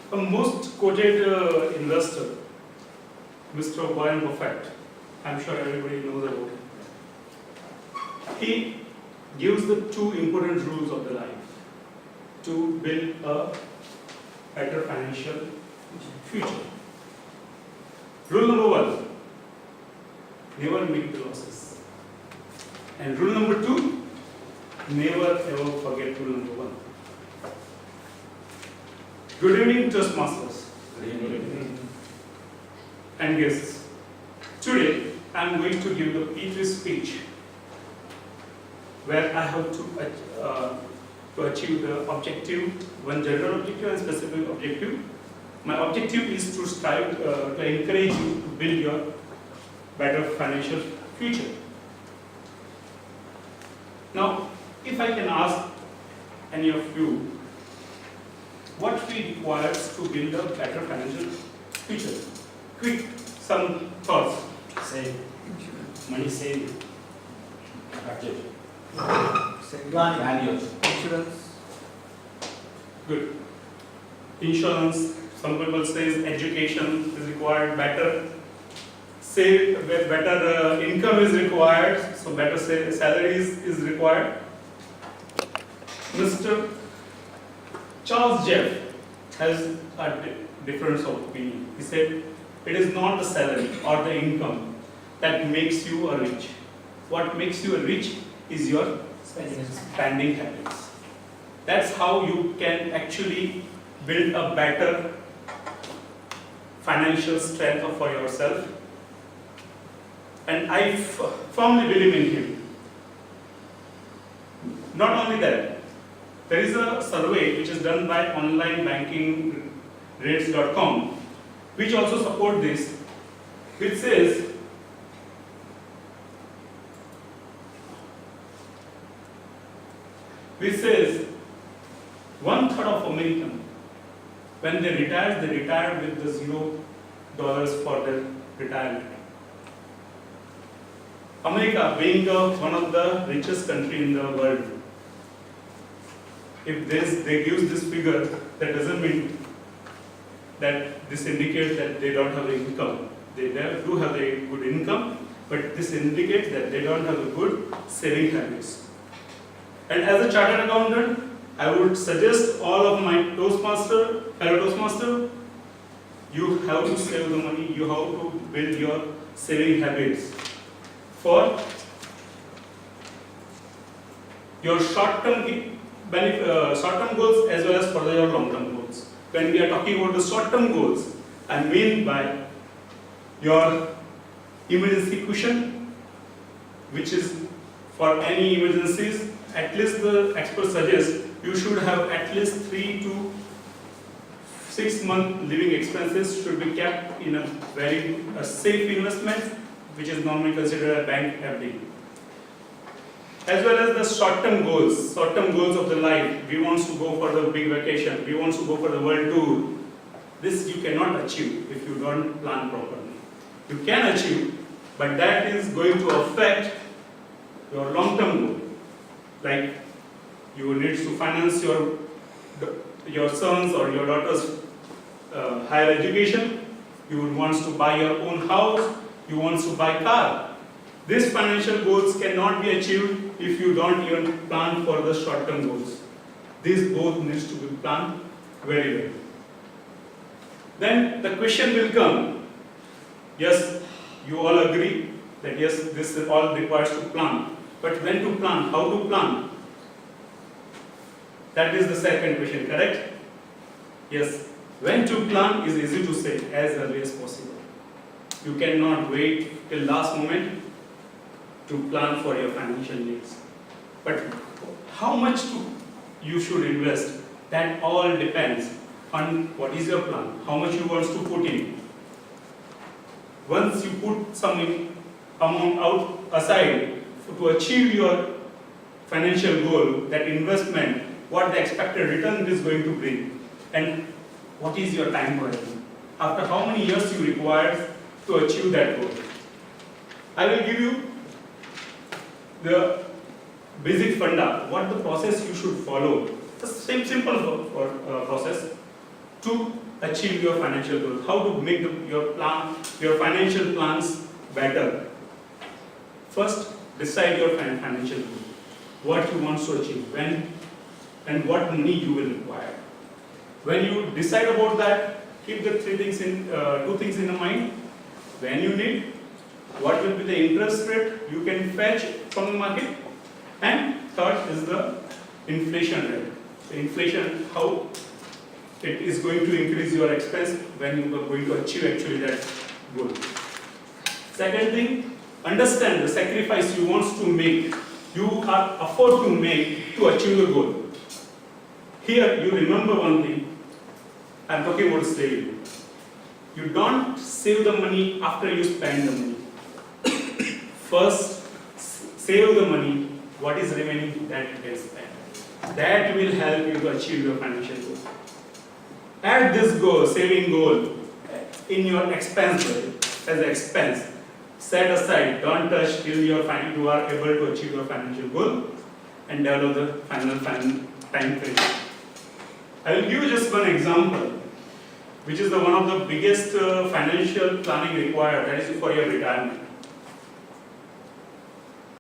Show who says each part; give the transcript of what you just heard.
Speaker 1: A most quoted investor, Mr. Warren Buffett, I'm sure everybody knows about him. He gives the two important rules of the life to build a better financial future. Rule number one, never make the losses. And rule number two, never ever forget rule number one. Good evening, Toastmasters. And guests. Today, I am going to give the P3 speech where I have to achieve the objective, one general objective and specific objective. My objective is to strive to encourage you to build your better financial future. Now, if I can ask any of you, what we requires to build a better financial future? Quick, some thoughts.
Speaker 2: Save. Money saving. Budget.
Speaker 3: Planning.
Speaker 2: Insurance.
Speaker 1: Good. Insurance. Some people say education is required. Better income is required. So better salaries is required. Mr. Charles Jeff has a difference of opinion. He said, it is not the salary or the income that makes you a rich. What makes you a rich is your spending habits. That's how you can actually build a better financial strength for yourself. And I firmly believe in him. Not only that, there is a survey which is done by online banking rates.com which also support this, which says one third of Americans, when they retire with the $0 for their retirement. America being one of the richest country in the world, if they use this figure, that doesn't mean that this indicates that they don't have the income. They do have a good income, but this indicates that they don't have a good saving habits. And as a chartered accountant, I would suggest all of my fellow Toastmaster, you have to save the money, you have to build your saving habits for your short-term goals as well as for your long-term goals. When we are talking about the short-term goals, I mean by your emergency cushion, which is for any emergencies, at least the experts suggest you should have at least 3 to 6 month living expenses should be kept in a very safe investment, which is normally considered a bank FD. As well as the short-term goals of the life. We want to go for the big vacation, we want to go for the world tour. This you cannot achieve if you don't plan properly. You can achieve, but that is going to affect your long-term goal. Like you need to finance your sons or your daughters' higher education. You would want to buy your own house. You want to buy car. These financial goals cannot be achieved if you don't even plan for the short-term goals. These both needs to be planned very well. Then the question will come. Yes, you all agree that yes, this all requires to plan. But when to plan? How to plan? That is the second question, correct? Yes. When to plan is easy to say, as early as possible. You cannot wait till last moment to plan for your financial needs. But how much you should invest, that all depends on what is your plan, how much you want to put in. Once you put some amount aside to achieve your financial goal, that investment, what the expected return is going to bring, and what is your time horizon. After how many years you require to achieve that goal. I will give you the basic funda, what the process you should follow. The same simple process to achieve your financial goals, how to make your financial plans better. First, decide your financial goal, what you want to achieve, when and what money you will require. When you decide about that, keep the two things in mind. When you need, what will be the interest rate you can fetch from the market, and third is the inflation rate. The inflation, how it is going to increase your expense when you are going to achieve actually that goal. Second thing, understand the sacrifice you want to make, you are afford to make to achieve the goal. Here you remember one thing, I am talking about saving. You don't save the money after you spend the money. First, save the money, what is remaining that you can spend. That will help you to achieve your financial goal. Add this goal, saving goal, in your expense budget as an expense. Set aside, don't touch till you are able to achieve your financial goal and develop the final time frame. I will give you just one example, which is one of the biggest financial planning required, that is for your retirement.